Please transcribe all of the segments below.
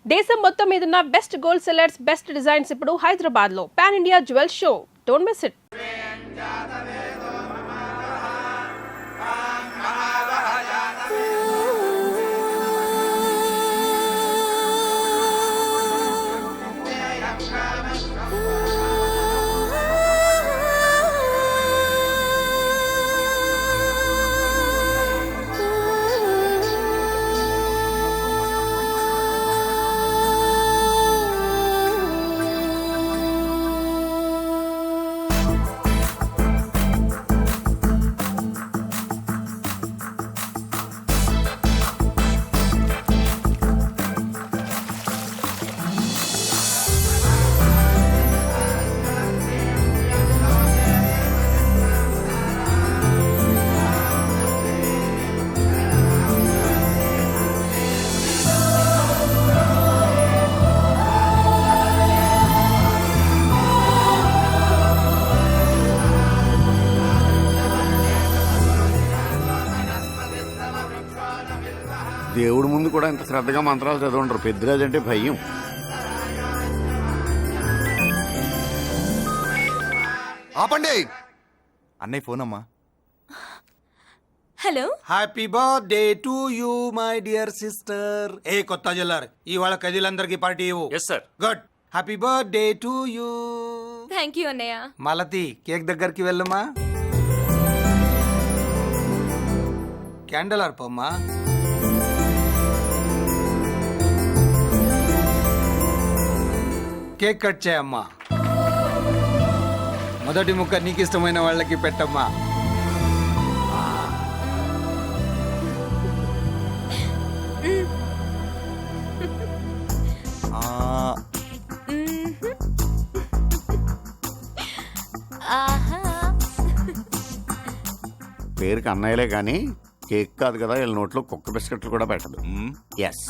దేశం మొత్తం మీదున్న best gold sellers, best designs ఇప్పుడు హైదరాబాద్ లో pan India jewel show. Don't miss it. దేవుడి ముందు కూడా ఇంత శ్రద్ధగా మంత్రాలు చదవంటారు. పెద్దరాజు అంటే భయం. ఆపండి. అన్నయ్య ఫోన్ అమ్మా. Hello. Happy birthday to you my dear sister. ఏ కొత్త జిల్లార్ ఇవాళ కదిలందరికి పార్టీ ఇవ్వు. Yes sir. Good. Happy birthday to you. Thank you అన్నయ్య. మాలతి కేక్ దగ్గరికి వెళ్ళమ్మా. క్యాండల్ ఆర్పమ్మా. కేక్ కట్ చేయమ్మా. మొదటి ముక్క నీకు ఇష్టమైన వాళ్ళకి పెట్టమ్మా. పేరుకి అన్నయ్యలే కానీ కేక్ కాదు కదా, వీళ్ళ నోట్లో కుక్క బిస్కెట్లు కూడా పెట్టదు. ఎస్.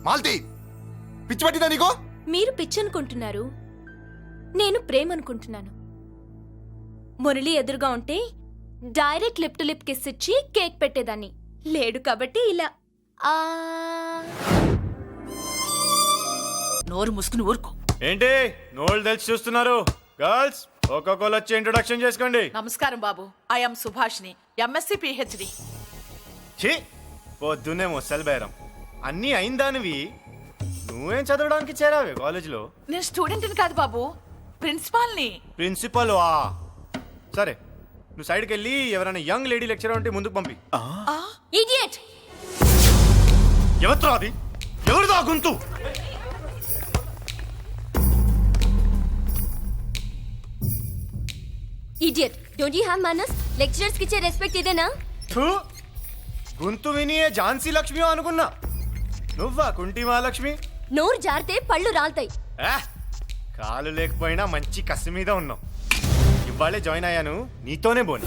మాల్తి, పిచ్చి పట్టిందా నీకు? మీరు పిచ్చి అనుకుంటున్నారు, నేను ప్రేమ అనుకుంటున్నాను. మురళి ఎదురుగా ఉంటే direct lip to lip kiss ఇచ్చి కేక్ పెట్టేదాన్ని. లేడు కాబట్టి ఇలా. నోరు ముసుకుని ఊరుకో. ఏంటి నోళ్ళు తెలిసి చూస్తున్నారు? గర్ల్స్ ఒక్కొక్కరు వచ్చి ఇంట్రొడక్షన్ చేసుకోండి. నమస్కారం బాబు, ఐఎమ్ సుభాష్ని, ఎంఎస్సి పిహెచ్డి. ఛీ, పొద్దున్నే ముసలి బేరం అన్నీ అయిందానివి. నువ్వేం చదవడానికి చేరావే కాలేజీలో? నేను స్టూడెంట్ని కాదు బాబు, ప్రిన్సిపాల్ని. ప్రిన్సిపల్ వా? సరే, నువ్వు సైడ్కి వెళ్ళి ఎవరైనా యంగ్ లేడీ లెక్చరర్ ఉంటే ముందుకు పంపి. ఇడియట్. ఎవరితో అది? ఎవరిదో ఆ గొంతు? ఇడియట్. డోంట్ యు హావ్ మనస్? లెక్చరర్స్ కి ఇచ్చే రెస్పెక్ట్ ఇదేనా? గొంతు విని ఝాన్సీ లక్ష్మి అనుకున్నా. నువ్వా కుంటి మహాలక్ష్మి? నోరు జారితే పళ్ళు రాల్తాయి. కాలు లేకపోయినా మంచి కసి మీద ఉన్నావు. ఇవాళే జాయిన్ అయ్యాను, నీతోనే బోని.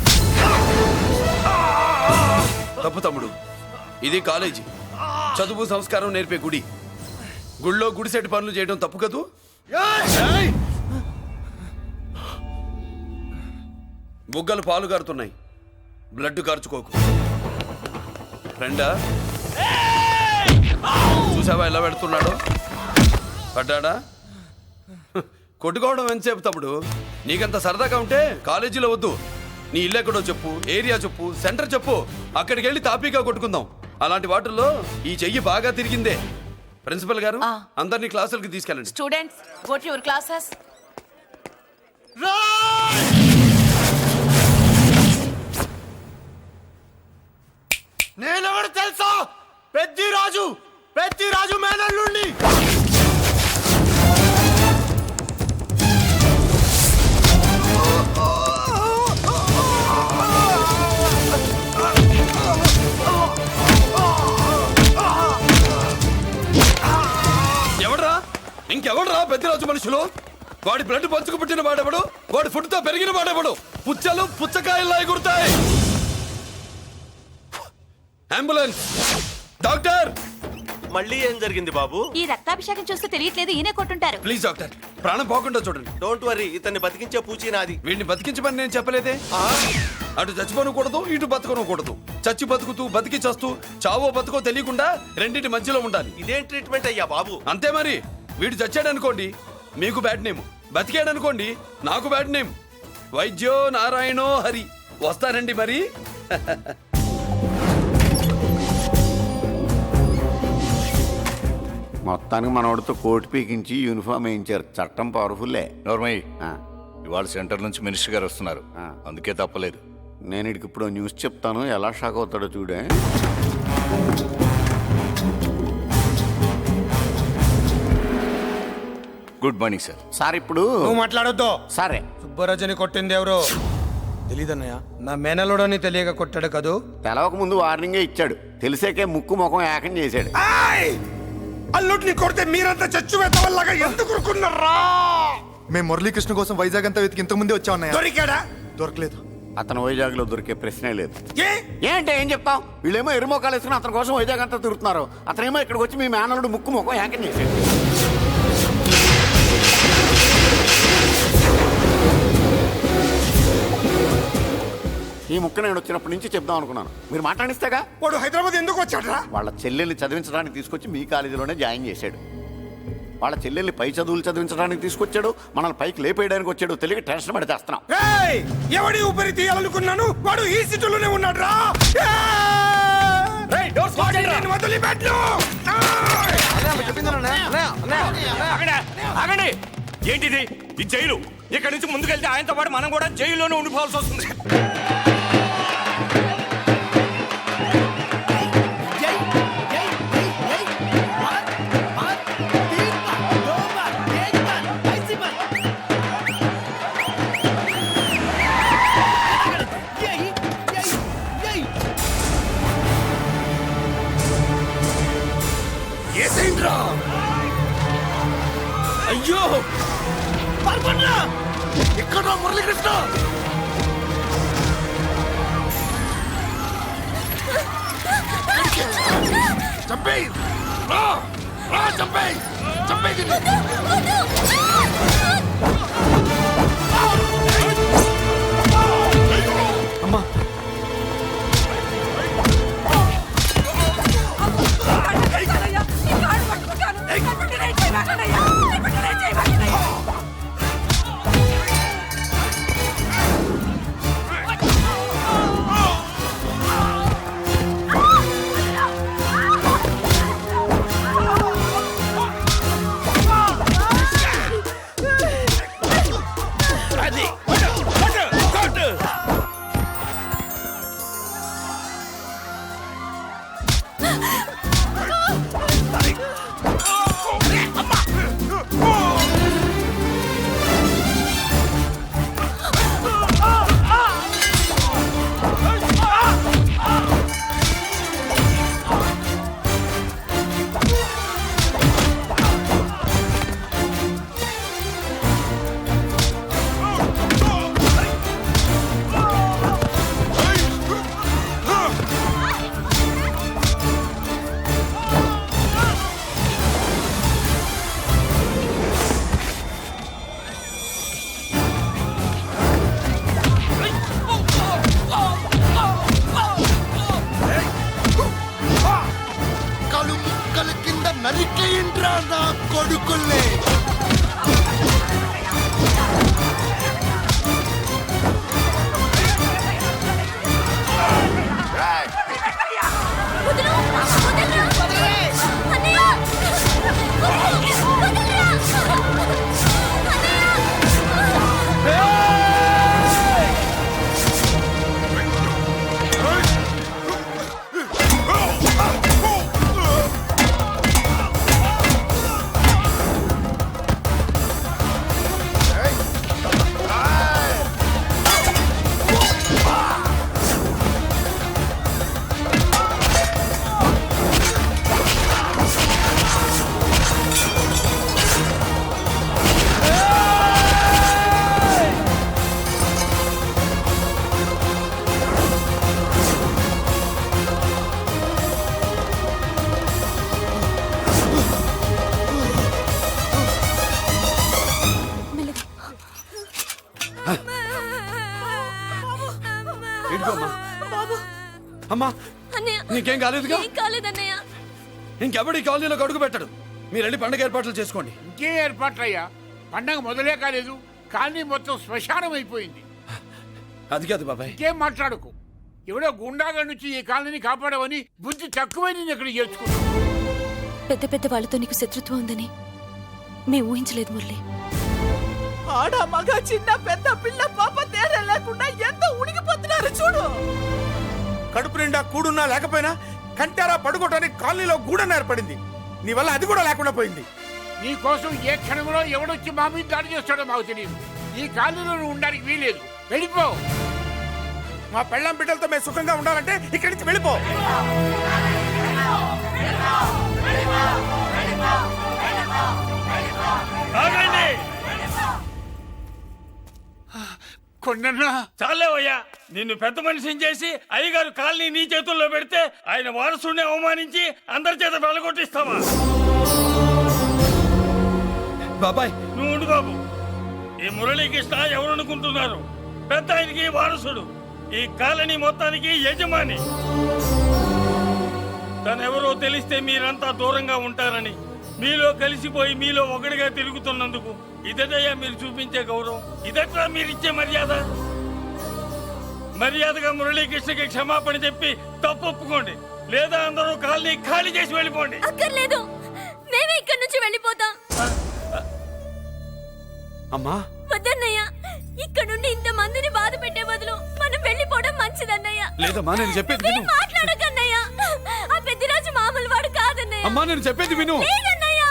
తప్పు తమ్ముడు, ఇది కాలేజీ, చదువు సంస్కారం నేర్పే గుడి. గుళ్ళో గుడిసెట్టి పనులు చేయడం తప్పు కదూ? బుగ్గలు పాలు కారుతున్నాయి, బ్లడ్ కార్చుకోకు. ఫ్రెండా, చూసావా ఎలా పెడుతున్నాడో? పడ్డాడా? కొట్టుకోవడం ఎంతసేపు తమ్ముడు? నీకంత సరదాగా ఉంటే కాలేజీలో వద్దు. నీ ఇల్లు ఎక్కడో చెప్పు, ఏరియా చెప్పు, సెంటర్ చెప్పు, అక్కడికి వెళ్ళి తాపీగా కొట్టుకుందాం. అలాంటి వాటిల్లో ఈ చెయ్యి బాగా తిరిగిందే. ప్రిన్సిపల్ గారు, అందరినీ క్లాసులకి తీసుకెళ్ళండి. Students, go to your classes. నేనెవరు తెలుసా? పెద్దిరాజు, పెద్దిరాజు మేనల్లుండి. ఎవడ్రా? ఇంకెవడ్రా పెద్దిరాజు మనుషులు? వాడి బ్లడ్ పంచుకు పుట్టిన వాడెవడు? వాడి ఫుడ్ తో పెరిగిన వాడెవడు? పుచ్చలు పుచ్చకాయల్లా ఎగురుతాయి. అంబులెన్స్, డాక్టర్, మళ్ళీ ఏం జరిగింది బాబు? ఈ రక్తాభిషేకం చూస్తే తెలియట్లేదు, ఈయనే కొట్టుంటారు. ప్లీజ్ డాక్టర్, ప్రాణం పోకుండా చూడండి. డోంట్ వరీ, ఇతన్ని బతికించే పూచి నాది. వీడిని బతికించమని నేను చెప్పలేదే. అటు చచ్చిపోనకూడదు, ఇటు బతకనకూడదు. చచ్చి బతుకుతూ బతికి చస్తూ చావో బతుకో తెలియకుండా రెండింటి మధ్యలో ఉండాలి. ఇదేం ట్రీట్మెంట్ అయ్యా బాబు? అంతే మరి. వీడు చచ్చాడనుకోండి మీకు బ్యాడ్ నేమ్, బతికాడనుకోండి నాకు బ్యాడ్ నేమ్. వైద్యో నారాయణో హరి. వస్తానండి మరి. మొత్తానికి మనోడితో కోట్ పీకించి యూనిఫామ్ వేయించారు. చట్టం పవర్ఫుల్లే. నోర్మయ్య, ఇవాళ సెంటర్ నుంచి మినిస్టర్ గారు వస్తున్నారు, అందుకే తప్పలేదు. నేను ఇడికి ఇప్పుడు న్యూస్ చెప్తాను, ఎలా షాక్ అవుతాడో చూడే. Good morning sir. సార్ ఇప్పుడు నువ్వు మాట్లాడొద్దు. సరే, సుబ్బరాజుని కొట్టింది ఎవరు తెలీదన్నయ్య. నా మేనలోడని తెలియక కొట్టాడు కదూ. తెలవక ముందు వార్నింగే ఇచ్చాడు, తెలిసాకే ముక్కు ముఖం ఏకం చేశాడు. అల్లుడిని కొడితే మీరంతా చచ్చు వెతవల్లాగా ఎందుకు రుకున్నారా? మేము మురళీకృష్ణ కోసం వైజాగ్ అంతా వెతికి ఇంతకు ముందే వచ్చా ఉన్నాయా? దొరికాడా? దొరకలేదు. అతను వైజాగ్ లో దొరికే ప్రశ్నే లేదు. ఏంటే ఏం చెప్తాం? వీళ్ళేమో ఎరుమోకాలు వేసుకుని అతని కోసం వైజాగ్ అంతా తిరుగుతున్నారు. అతనేమో ఇక్కడికి వచ్చి మీ మేనలుడు ముక్కు ముఖం ఏకం చేశాడు. ఈ ముక్క నేను వచ్చినప్పటి నుంచి చెప్దాం అనుకున్నాను, మీరు మాట్లాడిస్తేగా. వాడు హైదరాబాద్ ఎందుకు వచ్చాడరా? వాళ్ళ చెల్లెల్ని చదివించడానికి తీసుకొచ్చి మీ కాలేజీలోనే జాయిన్ చేశాడు. వాళ్ళ చెల్లెల్ని పై చదువులు చదివించడానికి తీసుకొచ్చాడు, మనల్ని పైకి లేపేయడానికి వచ్చాడు. తెలియక టెన్షన్ పడి చేస్తున్నాం. ఎవడి ఊపిరి తీయాలనుకున్నాను, వాడు ఈ సిటీలోనే ఉన్నాడు రా. ఏంటిది ఈ జైలు? ఇక్కడి నుంచి ముందుకెళ్తే ఆయనతో పాటు మనం కూడా జైల్లోనే ఉండిపోవాల్సి వస్తుంది. అయ్యో ఎక్కడ మురళీకృష్ణ? చంపేయ్ రా, రా చంపేయ్, చంపేయ్. అమ్మా నరికేయండ్రా నా కొడుకుల్ని. అమ్మా అన్నయ్య నీకేం కాలేదుగా? ఏం కాలేదన్నయ్య. ఇంకెవడి కాలనీలో అడుగు పెట్టడు. మీరు వెళ్ళి పండగ ఏర్పాట్లు చేసుకోండి. ఇంకే ఏర్పాట్లయ్యా? పండగ మొదలే కాలేదు, కాలనీ మొత్తం శ్మశానం అయిపోయింది. అది కాదు బాబాయ్. ఇంకేం మాట్లాడుకు. ఎవడో గుండాగా నుంచి ఈ కాలనీని కాపాడవని బుద్ధి తక్కువై నేను ఇక్కడ చేర్చుకున్నాను. పెద్ద పెద్ద వాళ్ళతో నీకు శత్రుత్వం ఉందని మేము ఊహించలేదు మురళి. ఆడ మగ చిన్న పెద్ద పిల్ల పాప తేడా లేకుండా ఎంత ఉడికిపోతున్నారు చూడు. కడుపు నిండా కూడున్నా లేకపోయినా కంటారా పడుకోవటానికి కాలనీలో గూడన్న ఏర్పడింది. నీ వల్ల అది కూడా లేకుండా పోయింది. నీ కోసం ఏ క్షణంలో ఎవడొచ్చి మా మీద దాడి చేస్తాడో మాకు తెలియదు. ఈ కాలనీలో నువ్వు ఉండడానికి వీలేదు. వెళ్ళిపో. మా పెళ్ళాం బిడ్డలతో మేము సుఖంగా ఉండాలంటే ఇక్కడి నుంచి వెళ్ళిపో. కొండన్నా చాలేవయ్యా, నిన్ను పెద్ద మనిషిని చేసి అయ్యగారు కాలనీ నీ చేతుల్లో పెడితే ఆయన వారసుని అవమానించి అందరి చేత వెళ్ళగొట్టిస్తావా? బాబాయ్ నువ్వు ఉండు బాబు. ఈ మురళీకృష్ణ ఎవరు అనుకుంటున్నారు? పెద్ద ఆయనకి వారసుడు, ఈ కాలనీ మొత్తానికి యజమాని. తనెవరో తెలిస్తే మీరంతా దూరంగా ఉంటారని మీలో కలిసిపోయి మీలో ఒకటిగా తిరుగుతున్నందుకు ఇదటయ్యా మీరు చూపించే గౌరవం, ఇదట్లా మీరిచ్చే మర్యాద. మర్యాదగా మురళీకృష్ణకి క్షమాపణ చెప్పి తప్పు ఒప్పుకోండి, లేదా అందరూ కాలనీ ఖాళీ చేసి వెళ్ళిపోండి. అక్కర్లేదు, మేమే ఇక్కడి నుంచి వెళ్ళిపోతాం. అమ్మా వద్దన్నయ్య, ఇక్కడ నుండి ఇంత మందిని బాధ పెట్టే బదులు మనం వెళ్ళిపోవడం మంచిదన్నయ్య. లేదమ్మా, నేను చెప్పేది విను. మాట్లాడకన్నయ్య, ఆ పెద్దిరాజు మామూలు వాడు కాదన్నయ్య. అమ్మా నేను చెప్పేది విను. లేదన్నయ్య,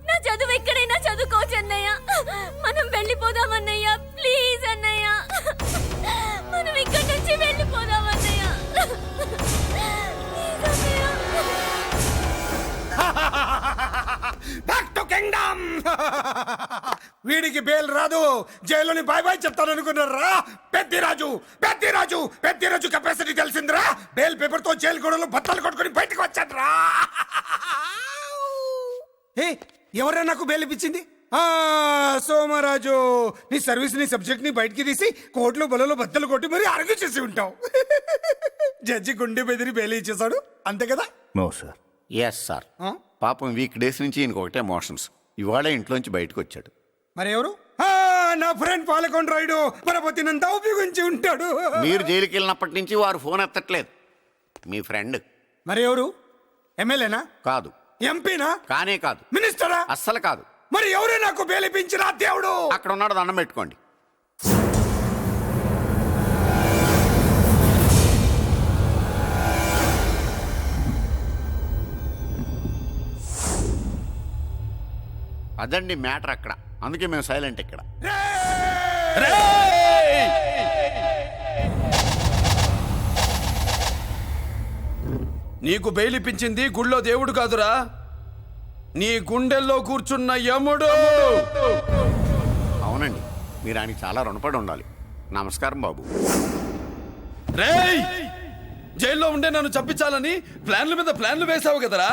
నా చదువు ఎక్కడైనా చదువుకోవచ్చు అన్నయ్య. మనం వెళ్ళిపోదామన్నయ్య, ప్లీజ్ అన్నయ్య. మనం ఇక్కడి నుంచి వెళ్ళిపోదామన్నయ్య. Back to kingdom. వీడికి బెయిల్ రాదు, జైల్లోని బాయ్ బాయ్ చెప్తాను అనుకున్నారా? పెద్దిరాజు పెద్దిరాజు పెద్దిరాజు కెపాసిటీ తెలిసిందిరా. బెయిల్ పేపర్ తో జైలు గోడలు బట్టలు కొట్టుకుని బయటకు వచ్చాడ్రా. ఎవరైనా నాకు బెయిల్ ఇప్పించింది? సోమరాజు, నీ సర్వీస్ నీ సబ్జెక్ట్ ని బయటికి తీసి కోట్లు బలలో బద్దలు కొట్టి మరి అరుగు చేసి ఉంటావు. జడ్జి గుండె బెదిరి బెయిల్ ఇచ్చేసాడు, అంతే కదా? No sir. Yes sir. పాపం వీక్ డేస్ నుంచి ఈయనకు ఒకటే మోషన్స్. ఇవాళ ఇంట్లోంచి బయటకు వచ్చాడు. మరి ఎవరు? నా ఫ్రెండ్ పాలకొండ రాయుడు పరపతినంతా ఉపయోగించి ఉంటాడు. మీరు జైలుకి వెళ్ళినప్పటి నుంచి వారు ఫోన్ ఎత్తట్లేదు. మీ ఫ్రెండ్. మరి ఎవరు? ఎమ్మెల్యేనా? కాదు. ఎంపీనా? కానే కాదు. మినిస్టరా? అస్సలు కాదు. మరి ఎవరు నాకు బేలిపించినా దేవుడు? అక్కడ ఉన్నాడు, దండం పెట్టుకోండి. అదండి మ్యాటర్ అక్కడ. అందుకే మేము సైలెంట్ ఇక్కడ. నీకు బెయిలిపించింది గుళ్ళో దేవుడు కాదురా, నీ గుండెల్లో కూర్చున్న యముడు. అవునండి, మీరు ఆయనకి చాలా రుణపడి ఉండాలి. నమస్కారం బాబు. రేయ్, జైల్లో ఉండే నన్ను చంపించాలని ప్లాన్ల మీద ప్లాన్లు వేసావు కదరా.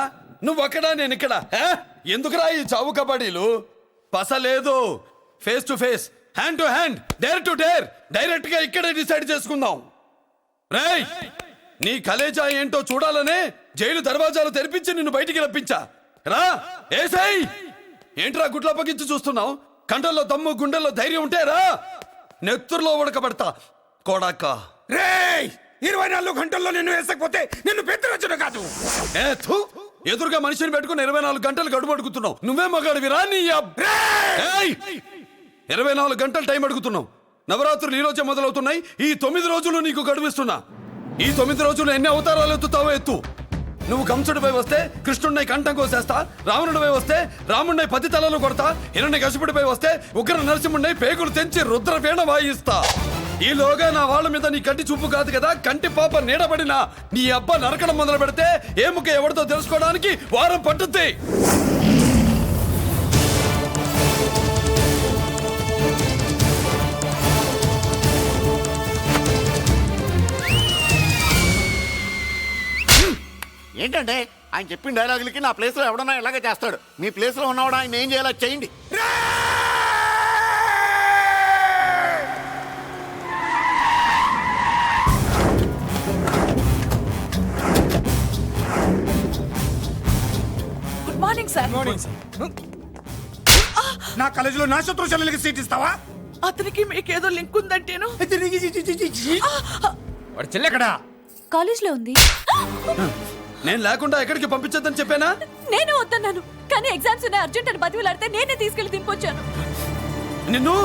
నువ్వు అక్కడ నేను ఇక్కడ. ఎందుకురా ఈ చావు కబడ్డీలు? పసలేదు. Face to face, hand to hand, dare to dare, direct గా ఇక్కడే డిసైడ్ చేసుకుందాం. రేయ్, నీ కలేజా ఏంటో చూడాలనే జైలు దర్వాజాలు తెరిపించి నిన్ను బయటికి రప్పించా. రా ఏసై. ఏంట్రా గుడ్ల పగించి చూస్తున్నావు? కండల్లో దమ్ము గుండెల్లో ధైర్యం ఉంటే రా, నెత్తురులో ఉడకబడతా కోడాక. రేయ్, 24 గంటల్లో నిన్ను వేసకపోతే నిన్ను పెద్దరొచ్చును కాదు. ఎదురుగా మనిషిని పెట్టుకుని 24 గంటలు గడువు అడుగుతున్నావు. నువ్వే మగాడివిరా నీ 24 గంటలు టైం అడుగుతున్నావు. నవరాత్రులు ఈ రోజే మొదలవుతున్నాయి. ఈ 9 రోజులు నీకు గడువిస్తున్నా. ఈ 9 రోజులు ఎన్ని అవతారాలు ఎత్తుతావో ఎత్తు. నువ్వు కంసుడిపై వస్తే కృష్ణుడిని కంఠం కోసేస్తా, రావణుడిపై వస్తే రాముడిని 10 తలలు కొడతా, హిరణ్యకశిపుడిపై వస్తే ఉగ్ర నరసింహుడిని పేగులు తెంచి రుద్రవీణ వాయిస్తా. ఈలోగా నా వాళ్ళ మీద నీ కంటి చూపు కాదు కదా, కంటి పాప నీడబడిన నీ అబ్బ నరకడం మొదలు పెడితే ఏముక ఎవరితో తెలుసుకోవడానికి వారం పట్టుద్ది. ఏంటంటే ఆయన చెప్పిన డైలాగులకి నా ప్లేస్లో ఎవడన్నా ఇలాగే చేస్తాడు. మీ ప్లేస్లో ఉన్నవాడు ఆయన ఏం చేయాలో చేయండి. గుడ్ మార్నింగ్ సార్ నా కాలేజీలో నా శత్రు చెల్లెలకి సీట్ ఇస్తావా? అతనికి మీకేదో లింక్ ఉందంటేను. వాడు చెల్లెక్కడా? కాలేజ్ లో ఉంది. నేను లేకుండా ఎక్కడికి పంపించొద్దని చెప్పానా? నేను వద్దన్నాను, కానీ ఎగ్జామ్స్ ఉన్నాయి అర్జెంట్ అని బతిలాడితే నేనే తీసుకెళ్లి దింపొచ్చాను. నిన్ను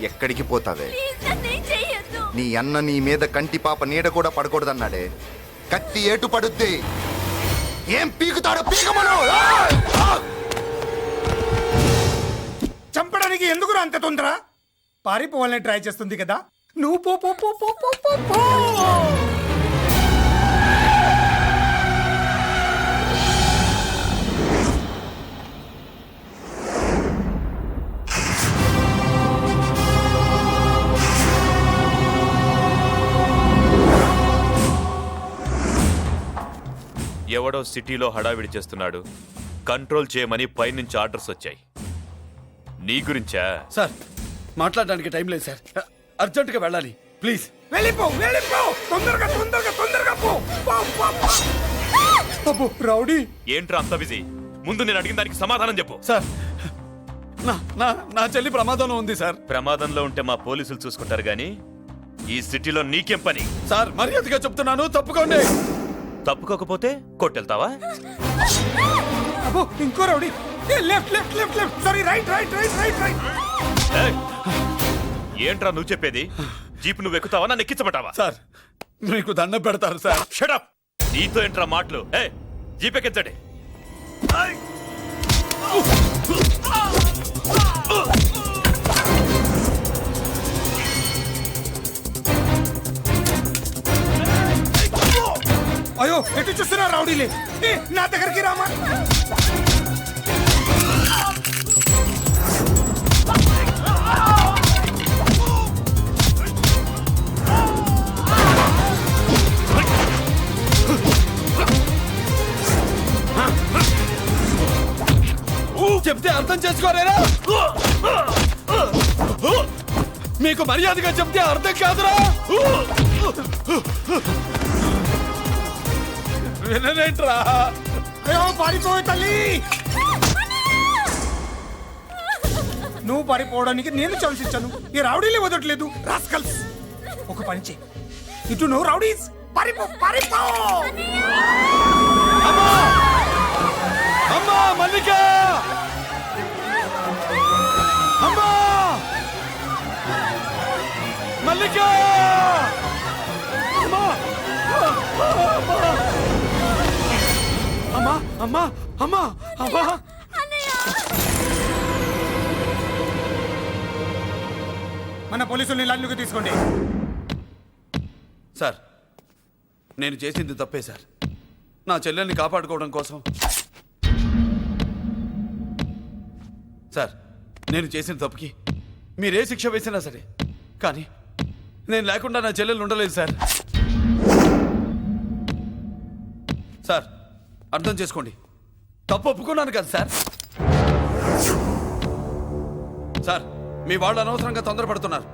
ఎక్కడికి పోతావే? నీ అన్న నీ మీద కంటి పాప నీడ కూడా పడకూడదన్నాడే. కత్తి ఏటు పడుద్ది. ఏం పీకుతాడో పీకమను. చంపడానికి ఎందుకు అంత తొందర? పారిపోవాలని ట్రై చేస్తుంది కదా. నువ్వు పో పో పో పో పో పో పో. ఎవడో సిటీలో హడావిడి చేస్తున్నాడు, కంట్రోల్ చేయమని పైనుంచి ఆర్డర్స్ వచ్చాయి. నీ గురించా? సార్ మాట్లాడడానికి టైం లేదు సార్, అర్జెంటుగా వెళ్ళాలి ప్లీజ్. వెళ్ళిపో వెళ్ళిపో, తొందరగా తొందరగా తొందరగా పో. పో, పో, పో. అబ్బో, రౌడీ ఏంట్రా అంత బిజీ? ముందు నేను అడిగిన దానికి సమాధానం చెప్పు. సార్ నా నా నా చెల్లి ప్రమాదంలో ఉంది సార్. ప్రమాదంలో ఉంటే మా పోలీసులు చూసుకుంటారు గాని ఈ సిటీలో నీకేం పని? సార్ మర్యాదగా చెప్తున్నాను, తప్పుకోండి. తప్పుకోకపోతే కొట్టెళ్తావా? అబ్బో, ఇంకో rowdy. Left left left left, sorry right right right right right. ఏయ్! ఏంట్రా నువ్వు చెప్పేది? జీప్ నువ్వు ఎక్కుతావా, నన్ను ఎక్కించబట్టావా? సార్ మీకు దండం పెడతారు సార్. షటప్! నీతో ఏంట్రా మాటలు? ఏ జీప్ ఎక్కించండి. అయ్యో, ఎటు చూస్తున్నా రౌడీలే. ఏ, నా దగ్గరికి రామా. చెప్తే అర్థం చేసుకోలేరా? మీకు మర్యాదగా చెప్తే అర్థం కాదురా? వినరేంట్రా? అయ్యో, పారిపోయే తల్లి. నువ్వు పారిపోవడానికి నేను ఛాన్స్ ఇచ్చాను, ఈ రౌడీలే వదట్లేదు. రాస్కల్స్, ఒక పని చేయి. ఇటు నువ్వు రౌడీస్ పారిపో పారిపో. అమ్మా అమ్మా మల్లిక, అమ్మా మల్లిక, అమ్మా అమ్మా అమ్మా అమ్మా అమ్మా. మన పోలీసుల్ని లైన్లోకి తీసుకోండి. సార్ నేను చేసింది తప్పే సార్. నా చెల్లెల్ని కాపాడుకోవడం కోసం సార్ నేను చేసిన తప్పుకి మీరే శిక్ష వేసినా సరే, కానీ నేను లేకుండా నా చెల్లెలు ఉండలేదు సార్. సార్ అర్థం చేసుకోండి, తప్పు ఒప్పుకున్నాను కదా సార్. సార్ మీ వాళ్ళు అనవసరంగా తొందరపడుతున్నారు.